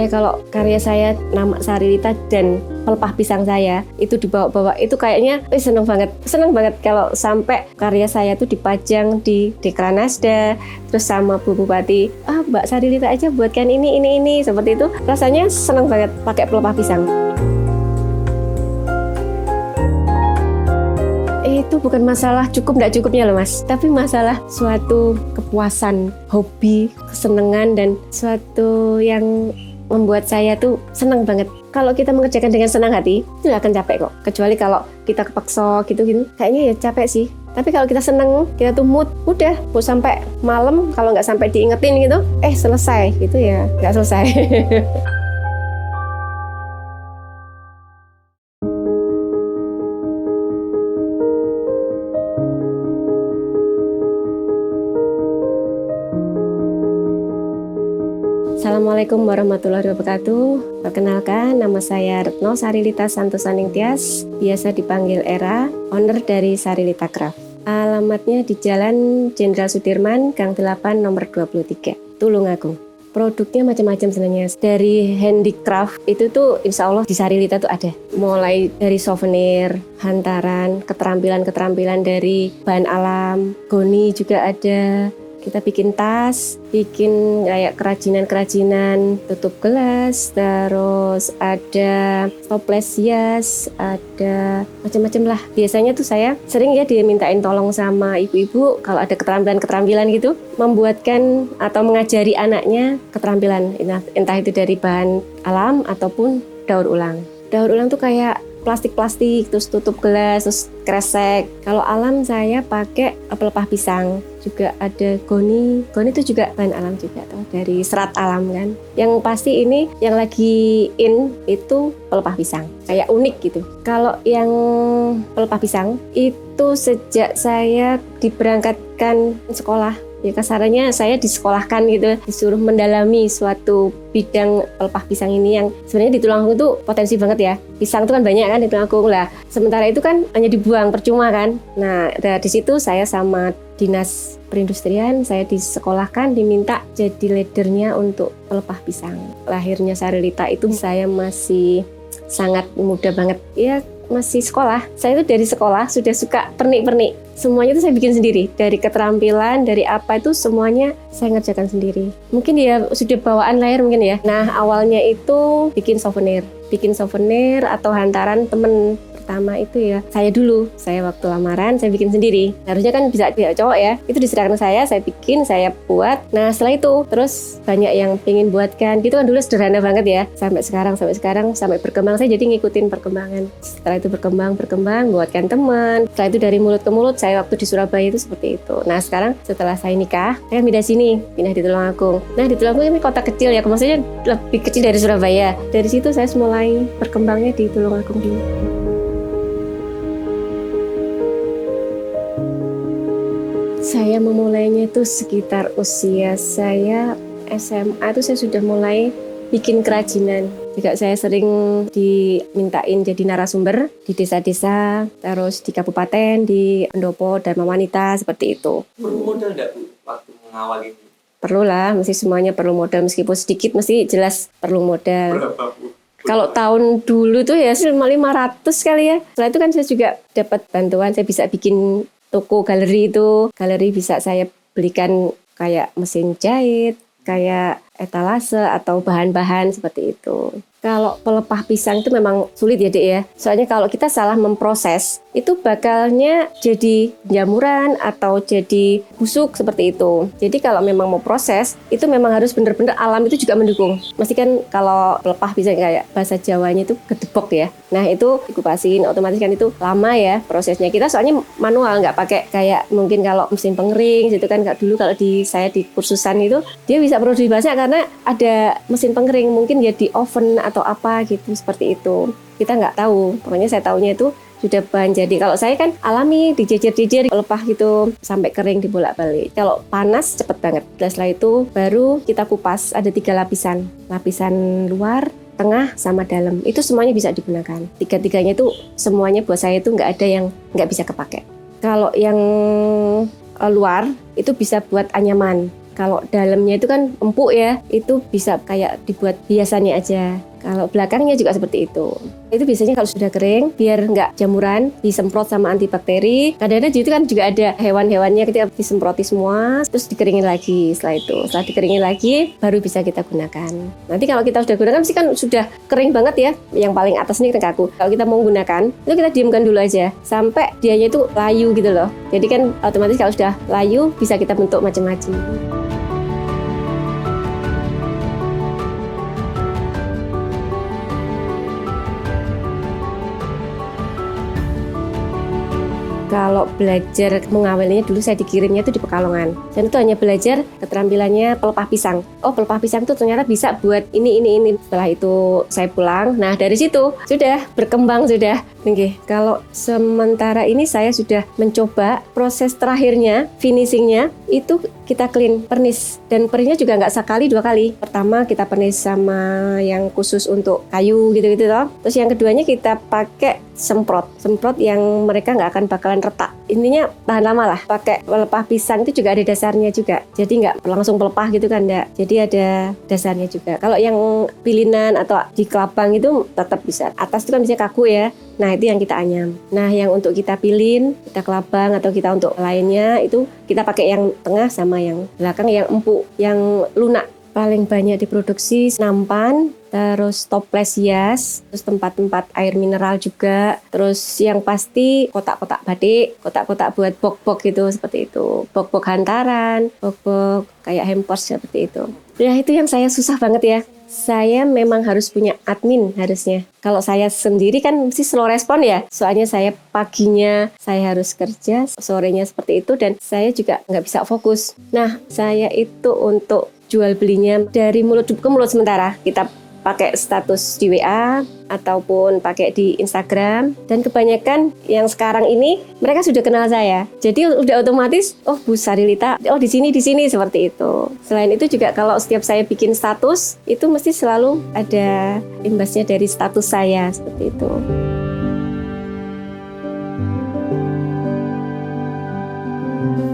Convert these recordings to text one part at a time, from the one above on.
saya kalau karya saya nama Sarilita dan pelepah pisang saya itu dibawa-bawa, itu kayaknya seneng banget kalau sampai karya saya tuh dipajang di Dekranasda, terus sama Bu Bupati, Mbak Sarilita aja buatkan ini seperti itu. Rasanya seneng banget pakai pelepah pisang. Itu bukan masalah cukup nggak cukupnya loh Mas, tapi masalah suatu kepuasan, hobi, kesenangan, dan suatu yang membuat saya tuh senang banget. Kalau kita mengerjakan dengan senang hati, itu nggak akan capek kok. Kecuali kalau kita kepaksa gitu, kayaknya ya capek sih. Tapi kalau kita seneng, kita tuh mood, udah mau sampai malam, kalau nggak sampai diingetin gitu, selesai gitu ya, nggak selesai. Assalamualaikum warahmatullahi wabarakatuh. Perkenalkan, nama saya Retno Sarilita Santosaning Tias, biasa dipanggil Era, owner dari Sarilita Craft. Alamatnya di Jalan Jenderal Sudirman, Gang 8, nomor 23, Tulungagung. Produknya macam-macam sebenarnya. Dari handicraft itu tuh insya Allah di Sarilita tuh ada. Mulai dari souvenir, hantaran, keterampilan-keterampilan dari bahan alam, goni juga ada. Kita bikin tas, bikin kayak kerajinan-kerajinan tutup gelas, terus ada toples hias, ada macam-macam lah. Biasanya tuh saya sering ya dimintain tolong sama ibu-ibu kalau ada keterampilan-keterampilan gitu, membuatkan atau mengajari anaknya keterampilan, entah itu dari bahan alam ataupun daur ulang. Daur ulang tuh kayak plastik-plastik, terus tutup gelas, terus kresek. Kalau alam saya pakai pelepah pisang, juga ada goni itu juga bahan alam juga tuh, dari serat alam kan. Yang pasti ini yang lagi in itu pelepah pisang, kayak unik gitu. Kalau yang pelepah pisang itu sejak saya diberangkatkan sekolah, ya kasarannya saya disekolahkan gitu, disuruh mendalami suatu bidang pelepah pisang ini yang sebenarnya di Tulungagung itu potensi banget ya. Pisang itu kan banyak kan di Tulungagung lah. Sementara itu kan hanya dibuang percuma kan. Nah dari situ saya sama Dinas Perindustrian saya disekolahkan, diminta jadi leadernya untuk pelepah pisang. Lahirnya Sarilita itu saya masih sangat muda banget ya, masih sekolah. Saya itu dari sekolah sudah suka pernik-pernik. Semuanya itu saya bikin sendiri. Dari keterampilan, dari apa itu semuanya saya ngerjakan sendiri. Mungkin ya sudah bawaan lahir mungkin ya. Nah awalnya itu bikin souvenir atau hantaran temen. Pertama itu ya saya waktu lamaran saya bikin sendiri. Harusnya kan bisa dia cowok ya, itu diserahkan saya bikin, saya buat. Nah setelah itu terus banyak yang pengen buatkan gitu kan, dulu sederhana banget ya, sampai sekarang sampai berkembang. Saya jadi ngikutin perkembangan. Setelah itu berkembang buatkan teman. Setelah itu dari mulut ke mulut, saya waktu di Surabaya itu seperti itu. Nah sekarang setelah saya nikah, saya pindah di Tulungagung. Nah di Tulungagung ini kota kecil ya, maksudnya lebih kecil dari Surabaya. Dari situ saya mulai berkembangnya di Tulungagung dulu. Saya memulainya itu sekitar usia saya SMA itu saya sudah mulai bikin kerajinan. Juga saya sering dimintain jadi narasumber di desa-desa, terus di kabupaten, di pendopo, Dharma Wanita, seperti itu. Perlu modal nggak Bu waktu mengawal ini? Perlu lah, mesti semuanya perlu modal, meskipun sedikit mesti jelas perlu modal. Berapa Bu? Kalau tahun dulu tuh ya 500 kali ya. Setelah itu kan saya juga dapat bantuan, saya bisa bikin toko galeri itu. Galeri bisa saya belikan kayak mesin jahit, kayak etalase atau bahan-bahan seperti itu. Kalau pelepah pisang itu memang sulit ya Dek ya. Soalnya kalau kita salah memproses, itu bakalnya jadi jamuran atau jadi busuk seperti itu. Jadi kalau memang mau proses, itu memang harus benar-benar alam itu juga mendukung. Mesti kan kalau pelepah pisang kayak bahasa Jawanya itu gedebok ya. Nah itu dikupasin, otomatis kan itu lama ya prosesnya. Kita soalnya manual, nggak pakai kayak mungkin kalau mesin pengering gitu kan. Dulu kalau saya di kursusan itu, dia bisa produksi banyak karena ada mesin pengering. Mungkin ya di oven atau apa gitu, seperti itu. Kita nggak tahu, pokoknya saya tahunya itu sudah bahan jadi. Kalau saya kan alami, dijejer-jejer pelepah gitu sampai kering, dibolak-balik. Kalau panas cepet banget. Setelah itu baru kita kupas, ada 3 lapisan. Lapisan luar, tengah, sama dalam. Itu semuanya bisa digunakan. 3-tiganya itu semuanya buat saya itu nggak ada yang nggak bisa kepake. Kalau yang luar itu bisa buat anyaman. Kalau dalamnya itu kan empuk ya, itu bisa kayak dibuat hiasannya aja. Kalau belakangnya juga seperti itu. Itu biasanya kalau sudah kering, biar nggak jamuran, disemprot sama antibakteri. Kadang-kadang itu kan juga ada hewan-hewannya, ketika disemproti semua, terus dikeringin lagi setelah itu. Setelah dikeringin lagi, baru bisa kita gunakan. Nanti kalau kita sudah gunakan, pasti kan sudah kering banget ya. Yang paling atas ini kering kaku. Kalau kita mau gunakan, itu kita diamkan dulu aja. Sampai dianya itu layu gitu loh. Jadi kan otomatis kalau sudah layu, bisa kita bentuk macam-macam. Kalau belajar mengawalnya dulu saya dikirimnya itu di Pekalongan. Dan itu hanya belajar keterampilannya pelepah pisang. Oh, pelepah pisang itu ternyata bisa buat ini. Setelah itu saya pulang. Nah, dari situ sudah berkembang sudah. Oke, kalau sementara ini saya sudah mencoba proses terakhirnya, finishingnya itu kita clean pernis. Dan pernisnya juga nggak sekali 2 kali. Pertama kita pernis sama yang khusus untuk kayu gitu-gitu toh. Terus yang keduanya kita pakai semprot yang mereka nggak akan bakalan retak. Intinya tahan lama lah. Pakai pelepah pisang itu juga ada dasarnya juga. Jadi nggak langsung pelepah gitu kan enggak. Jadi ada dasarnya juga. Kalau yang pilinan atau di kelabang itu tetap bisa. Atas itu kan bisa kaku ya. Nah itu yang kita anyam. Nah yang untuk kita pilin, kita kelabang atau kita untuk lainnya itu kita pakai yang tengah sama yang belakang yang empuk, yang lunak. Paling banyak diproduksi nampan, terus toples hias, terus tempat-tempat air mineral juga, terus yang pasti kotak-kotak batik, kotak-kotak buat box-box gitu seperti itu, box-box hantaran, box-box kayak hampers seperti itu. Ya itu yang saya susah banget ya. Saya memang harus punya admin harusnya. Kalau saya sendiri kan mesti slow respon ya. Soalnya saya paginya saya harus kerja, sorenya seperti itu dan saya juga nggak bisa fokus. Nah, saya itu untuk jual belinya dari mulut ke mulut sementara. Kita pakai status di WA ataupun pakai di Instagram, dan kebanyakan yang sekarang ini mereka sudah kenal saya. Jadi udah otomatis oh Bu Sarilita, oh di sini seperti itu. Selain itu juga kalau setiap saya bikin status itu mesti selalu ada imbasnya dari status saya seperti itu.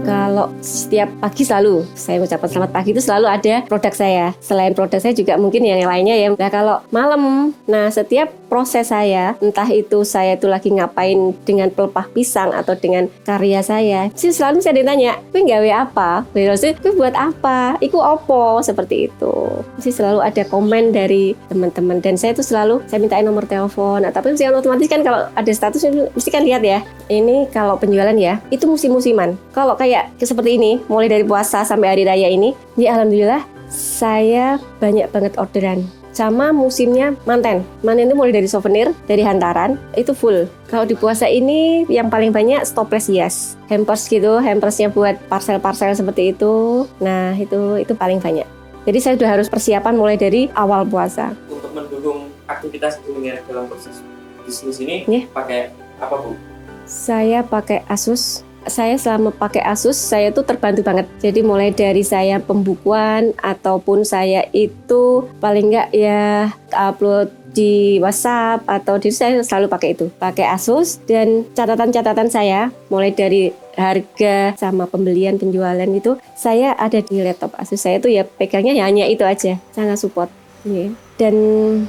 Kalau setiap pagi selalu saya ucapkan selamat pagi itu selalu ada produk saya. Selain produk saya juga mungkin yang lainnya ya. Nah kalau malam, nah setiap proses saya, entah itu saya itu lagi ngapain dengan pelepah pisang atau dengan karya saya, sih selalu saya ditanya, "Kowe nggawe apa? Kowe buat apa? Iku opo?" Seperti itu. Mesti selalu ada komen dari teman-teman dan saya itu selalu saya mintain nomor telepon ataupun saya otomatis kan kalau ada status mesti kan lihat ya. Ini kalau penjualan ya, itu musim-musiman. Kalau kayak seperti ini, mulai dari puasa sampai hari raya ini, ya alhamdulillah saya banyak banget orderan. Sama musimnya manten itu mulai dari souvenir, dari hantaran, itu full. Kalau di puasa ini yang paling banyak toples hias, hampers gitu, hampersnya buat parcel-parcel seperti itu. Nah itu paling banyak. Jadi saya sudah harus persiapan mulai dari awal puasa. Untuk mendukung aktivitas itu dalam proses bisnis ini, pakai apa Bu? Saya pakai Asus. Saya selama pakai Asus, saya tuh terbantu banget. Jadi mulai dari saya pembukuan ataupun saya itu paling nggak ya upload di WhatsApp atau saya selalu pakai itu. Pakai Asus dan catatan-catatan saya mulai dari harga sama pembelian penjualan itu saya ada di laptop Asus saya tuh ya pegangnya hanya itu aja. Sangat support. Dan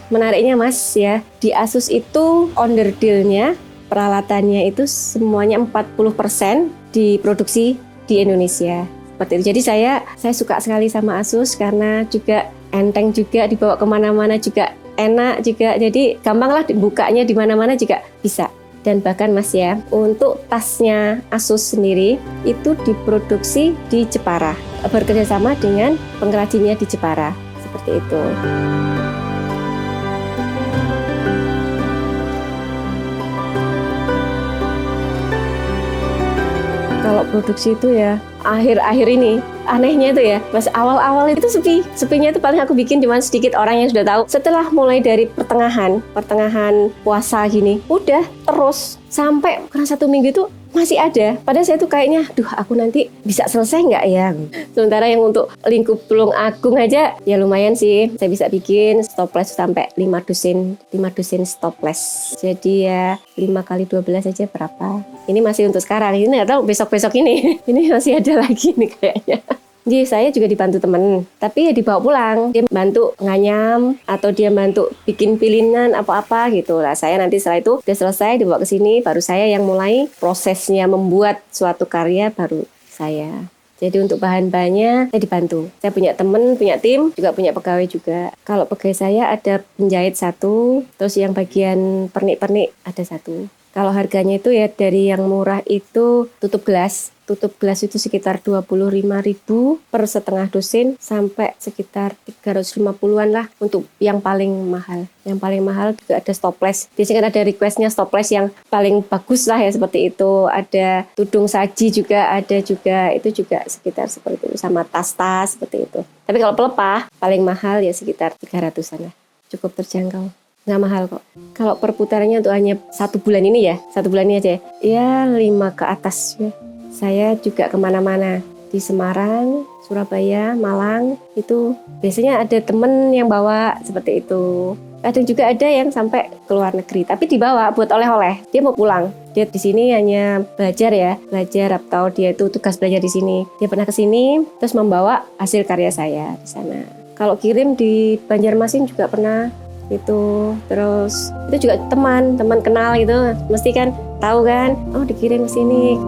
menariknya Mas ya, di Asus itu onderdilnya peralatannya itu semuanya 40% diproduksi di Indonesia. Seperti itu. Jadi saya suka sekali sama Asus karena juga enteng juga, dibawa kemana-mana juga enak juga. Jadi gampang lah dibukanya di mana-mana juga bisa. Dan bahkan Mas ya, untuk tasnya Asus sendiri itu diproduksi di Jepara. Bekerjasama dengan pengrajinnya di Jepara. Seperti itu. Kalau produksi itu ya akhir-akhir ini anehnya itu ya pas awal-awal itu sepinya itu paling aku bikin cuma sedikit orang yang sudah tahu. Setelah mulai dari pertengahan puasa gini udah terus sampai kurang 1 minggu itu masih ada. Padahal saya tuh kayaknya aku nanti bisa selesai nggak ya. Sementara yang untuk lingkup Tulung Agung aja ya lumayan sih, saya bisa bikin stoples sampai 5 dusin stoples. Jadi ya 5 kali 12 aja berapa. Ini masih untuk sekarang, ini nggak tahu besok-besok ini. Ini masih ada lagi nih kayaknya. Jadi saya juga dibantu temen, tapi ya dibawa pulang. Dia bantu nganyam atau dia bantu bikin pilihan apa-apa gitu lah. Saya nanti setelah itu udah selesai dibawa ke sini, baru saya yang mulai prosesnya membuat suatu karya baru saya. Jadi untuk bahan-bahannya saya dibantu. Saya punya temen, punya tim, juga punya pegawai juga. Kalau pegawai saya ada penjahit satu, terus yang bagian pernik-pernik ada satu. Kalau harganya itu ya dari yang murah itu tutup gelas. Tutup gelas itu sekitar 25.000 per setengah dosen sampai sekitar 350-an lah untuk yang paling mahal. Yang paling mahal juga ada stoples. Biasanya kan ada requestnya stoples yang paling bagus lah ya seperti itu. Ada tudung saji juga ada juga. Itu juga sekitar seperti itu. Sama tas-tas seperti itu. Tapi kalau pelepah paling mahal ya sekitar 300-an lah. Cukup terjangkau. Nggak mahal kok. Kalau perputarannya untuk hanya 1 bulan ini ya, 1 bulan ini aja ya 5 ke atas ya. Saya juga kemana-mana di Semarang, Surabaya, Malang itu biasanya ada temen yang bawa seperti itu. Kadang juga ada yang sampai ke luar negeri, tapi dibawa buat oleh-oleh. Dia mau pulang. Dia di sini hanya belajar atau dia itu tugas belajar di sini. Dia pernah ke sini terus membawa hasil karya saya di sana. Kalau kirim di Banjarmasin juga pernah. Itu terus itu juga teman kenal gitu mesti kan tahu kan dikirim ke sini.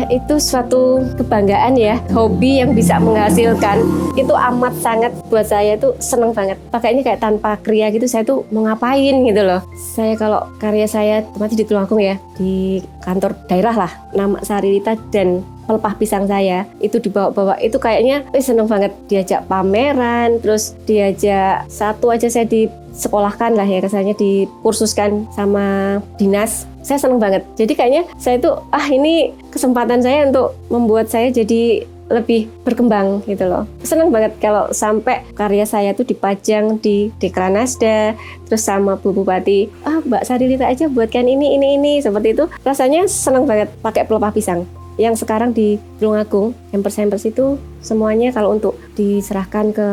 Itu suatu kebanggaan ya, hobi yang bisa menghasilkan itu amat sangat buat saya tuh seneng banget. Pakainya kayak tanpa kriya gitu, saya tuh mau ngapain gitu loh. Saya kalau karya saya mati di Tulungagung ya, di kantor daerah lah, nama Sarilita dan pelepah pisang saya itu dibawa-bawa itu kayaknya seneng banget diajak pameran, terus diajak satu aja saya disekolahkan lah ya, kesannya dikursuskan sama dinas. Saya seneng banget. Jadi kayaknya saya tuh ini kesempatan saya untuk membuat saya jadi lebih berkembang gitu loh. Seneng banget kalau sampai karya saya tuh dipajang di Dekranasda, terus sama Bu Bupati, Mbak Sarilita aja buatkan ini seperti itu. Rasanya seneng banget pakai pelepah pisang. Yang sekarang di Tulungagung, hampers itu semuanya kalau untuk diserahkan ke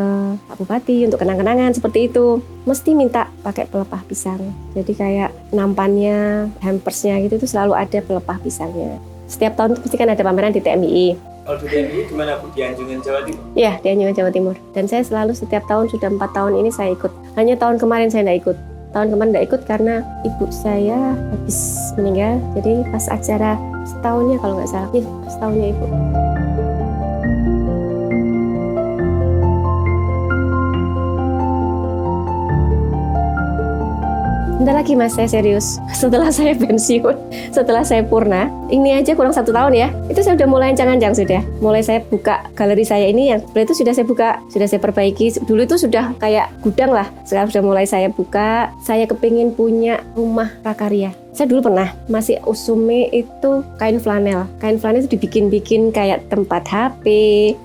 Pak Bupati untuk kenang-kenangan seperti itu, mesti minta pakai pelepah pisang. Jadi kayak nampannya, hampersnya gitu tuh selalu ada pelepah pisangnya. Setiap tahun pasti kan ada pameran di TMII. Kalau di TMII di mana Bu? Di Anjungan Jawa Timur? Iya, di Anjungan Jawa Timur. Dan saya selalu setiap tahun, sudah 4 tahun ini saya ikut. Hanya tahun kemarin saya nggak ikut. Tahun kemarin nggak ikut karena ibu saya habis meninggal. Jadi pas acara setahunnya kalau nggak salah, setahunnya ibu. Bentar lagi mas, saya serius. Setelah saya pensiun, setelah saya purna, ini aja kurang 1 tahun ya. Itu saya udah mulai ancang-ancang sudah. Mulai saya buka galeri saya ini yang sebenarnya itu sudah saya buka, sudah saya perbaiki. Dulu itu sudah kayak gudang lah. Sekarang sudah mulai saya buka. Saya kepingin punya rumah prakarya. Saya dulu pernah, masih usume itu kain flanel. Kain flanel itu dibikin-bikin kayak tempat HP,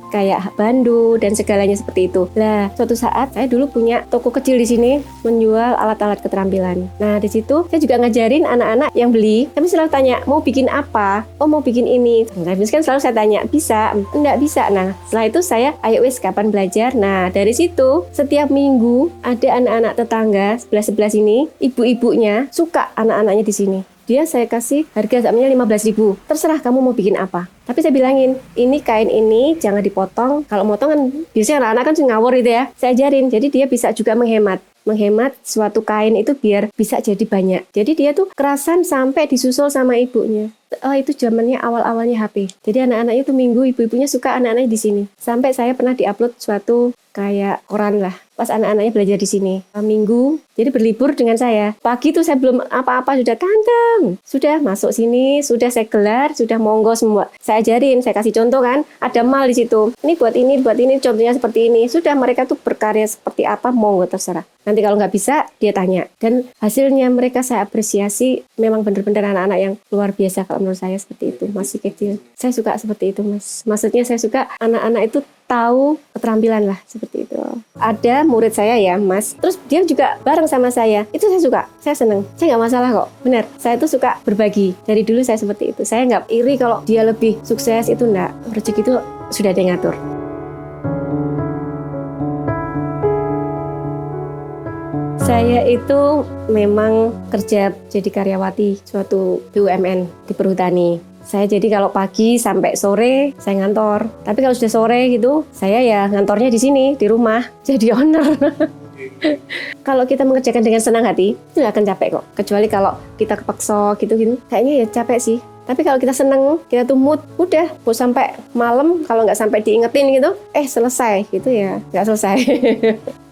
kayak bandu, dan segalanya seperti itu. Nah, suatu saat saya dulu punya toko kecil di sini, menjual alat-alat keterampilan. Nah, di situ saya juga ngajarin anak-anak yang beli. Kami selalu tanya, mau bikin apa? Oh, mau bikin ini. Nah, kan selalu saya tanya, bisa? Enggak bisa. Nah, setelah itu saya, ayo wis kapan belajar? Nah, dari situ, setiap minggu ada anak-anak tetangga sebelah-sebelah sini, ibu-ibunya suka anak-anaknya di sini. Dia saya kasih harga samanya 15.000. Terserah kamu mau bikin apa. Tapi saya bilangin, ini kain ini jangan dipotong. Kalau motong kan biasanya anak-anak kan ngawur gitu ya. Saya ajarin, jadi dia bisa juga menghemat suatu kain itu biar bisa jadi banyak. Jadi dia tuh kerasan sampai disusul sama ibunya. Itu zamannya awal-awalnya HP. Jadi anak-anaknya tuh minggu ibu-ibunya suka anak-anaknya di sini. Sampai saya pernah diupload suatu kayak koran lah. Pas anak-anaknya belajar di sini. Minggu, jadi berlibur dengan saya. Pagi tuh saya belum apa-apa, sudah tantang. Sudah masuk sini, sudah saya gelar, sudah monggo semua. Saya ajarin, saya kasih contoh kan. Ada mal di situ. Ini buat ini, contohnya seperti ini. Sudah mereka tuh berkarya seperti apa, monggo terserah. Nanti kalau nggak bisa, dia tanya. Dan hasilnya mereka saya apresiasi. Memang benar-benar anak-anak yang luar biasa kalau menurut saya seperti itu. Masih kecil. Saya suka seperti itu, Mas. Maksudnya saya suka anak-anak itu tahu keterampilan lah seperti itu. Ada murid saya ya Mas, terus dia juga bareng sama saya. Itu saya suka, saya seneng. Saya nggak masalah kok, benar. Saya tuh suka berbagi. Dari dulu saya seperti itu. Saya nggak iri kalau dia lebih sukses, itu enggak. Rezeki itu sudah ada yang ngatur. Saya itu memang kerja jadi karyawati suatu BUMN di perhutani. Saya jadi kalau pagi sampai sore saya ngantor. Tapi kalau sudah sore gitu, saya ya ngantornya di sini, di rumah, jadi owner. Kalau kita mengerjakan dengan senang hati, itu nggak akan capek kok. Kecuali kalau kita kepaksa gitu, kayaknya ya capek sih. Tapi kalau kita seneng, kita tuh mood, udah mau sampai malam, kalau nggak sampai diingetin gitu, selesai gitu ya, nggak selesai.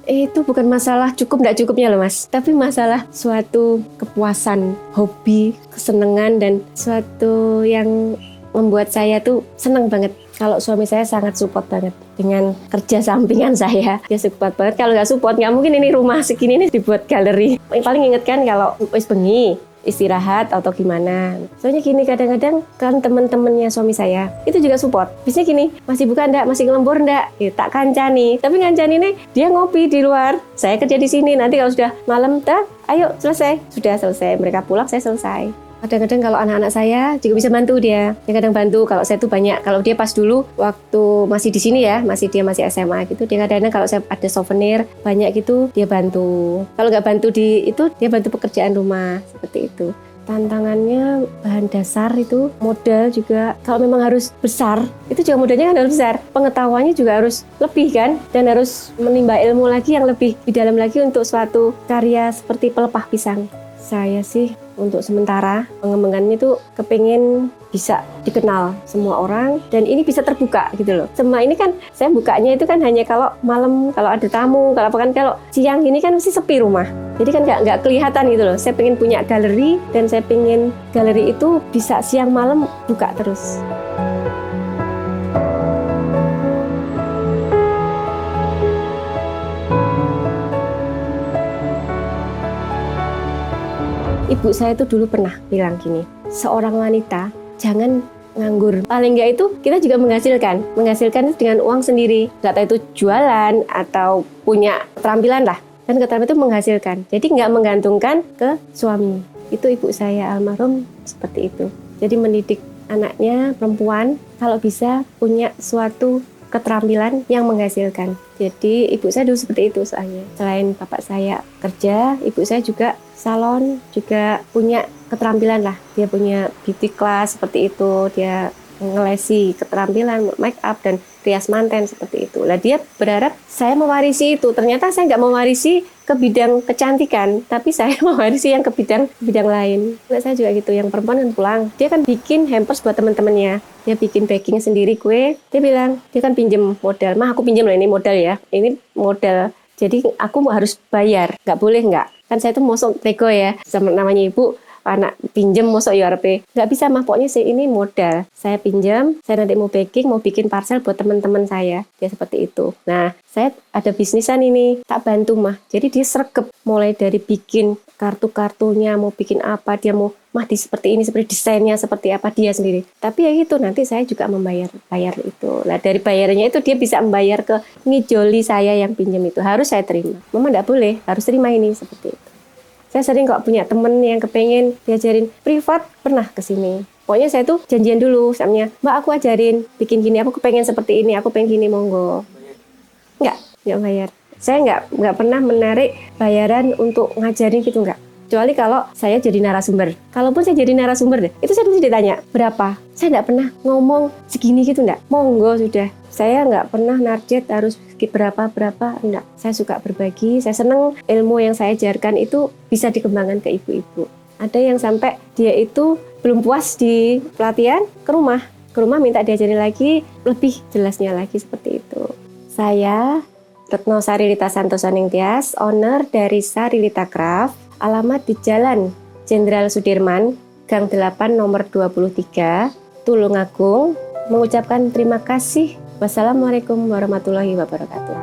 Itu bukan masalah cukup nggak cukupnya loh mas, tapi masalah suatu kepuasan, hobi, kesenangan, dan suatu yang membuat saya tuh seneng banget. Kalau suami saya sangat support banget dengan kerja sampingan saya, dia support banget. Kalau nggak support, nggak mungkin ini rumah segini ini dibuat galeri. Yang paling ingetkan kalau wis bengi, istirahat atau gimana. Soalnya gini, kadang-kadang kan teman-temannya suami saya itu juga support. Biasanya gini, masih buka ndak, masih ngelembur ndak, ya, tak kancani. Tapi ngancani nih dia ngopi di luar, saya kerja di sini. Nanti kalau sudah malam ayo selesai, sudah selesai, mereka pulang saya selesai. Kadang-kadang kalau anak-anak saya juga bisa bantu dia kadang bantu. Kalau saya tuh banyak, kalau dia pas dulu waktu masih di sini ya, dia masih SMA gitu, dia kadang-kadang kalau saya ada souvenir banyak gitu, dia bantu. Kalau nggak bantu di itu, dia bantu pekerjaan rumah, seperti itu. Tantangannya bahan dasar itu, modal juga. Kalau memang harus besar, itu juga modalnya kan harus besar. Pengetahuannya juga harus lebih kan, dan harus menimba ilmu lagi yang lebih di dalam lagi untuk suatu karya seperti pelepah pisang. Saya sih untuk sementara pengembangannya itu kepingin bisa dikenal semua orang dan ini bisa terbuka gitu loh. Semua ini kan saya bukanya itu kan hanya kalau malam, kalau ada tamu, kalau apa kan, kalau siang ini kan mesti sepi rumah. Jadi kan nggak kelihatan gitu loh. Saya pengen punya galeri dan saya pengen galeri itu bisa siang malam buka terus. Ibu saya itu dulu pernah bilang gini, seorang wanita jangan nganggur. Paling nggak itu kita juga menghasilkan itu dengan uang sendiri. Nggak tahu itu jualan atau punya keterampilan lah. Dan keterampilan itu menghasilkan. Jadi nggak menggantungkan ke suami. Itu ibu saya almarhum seperti itu. Jadi mendidik anaknya perempuan kalau bisa punya suatu keterampilan yang menghasilkan. Jadi ibu saya dulu seperti itu soalnya. Selain bapak saya kerja, ibu saya juga salon, juga punya keterampilan lah. Dia punya beauty class seperti itu, dia ngelesi keterampilan make up dan rias manten seperti itu. Lah dia berharap saya mewarisi itu. Ternyata saya nggak mewarisi ke bidang kecantikan, tapi saya mewarisi yang ke bidang lain. Nah, saya juga gitu, yang perempuan kan pulang, dia kan bikin hampers buat teman-temannya. Dia bikin baking sendiri kue. Dia bilang, dia kan pinjem modal. Mah aku pinjem loh, ini modal ya. Ini modal. Jadi aku harus bayar. Nggak boleh nggak. Kan saya tuh mosok tego ya. Sama namanya ibu, anak pinjem mosok URP. Nggak bisa mah, pokoknya ini modal. Saya pinjam, saya nanti mau baking, mau bikin parcel buat teman-teman saya. Dia seperti itu. Nah, saya ada bisnisan ini, tak bantu mah. Jadi dia sregep, mulai dari bikin kartu-kartunya, mau bikin apa, dia mau seperti ini, seperti desainnya, seperti apa dia sendiri. Tapi ya gitu, nanti saya juga bayar itu. Lah dari bayarnya itu dia bisa membayar ke ngijoli saya yang pinjam itu. Harus saya terima. Mama nggak boleh, harus terima ini, seperti itu. Saya sering kok punya temen yang kepengen diajarin privat, pernah kesini. Pokoknya saya tuh janjian dulu, misalnya, Mbak aku ajarin, bikin gini, aku kepengen seperti ini, aku pengen gini, monggo. Nggak bayar. Saya nggak pernah menarik bayaran untuk ngajarin gitu, nggak. Kecuali kalau saya jadi narasumber. Kalaupun saya jadi narasumber deh, itu saya mesti ditanya, berapa? Saya nggak pernah ngomong segini gitu, nggak. Monggo sudah. Saya nggak pernah narget harus berapa, enggak. Saya suka berbagi, saya seneng ilmu yang saya ajarkan itu bisa dikembangkan ke ibu-ibu. Ada yang sampai dia itu belum puas di pelatihan, ke rumah minta diajarin lagi, lebih jelasnya lagi, seperti itu. Saya Retno Sarilita Santosa Ningtyas, owner dari Sarilita Craft, alamat di Jalan Jenderal Sudirman, Gang 8 nomor 23, Tulungagung. Mengucapkan terima kasih. Wassalamualaikum warahmatullahi wabarakatuh.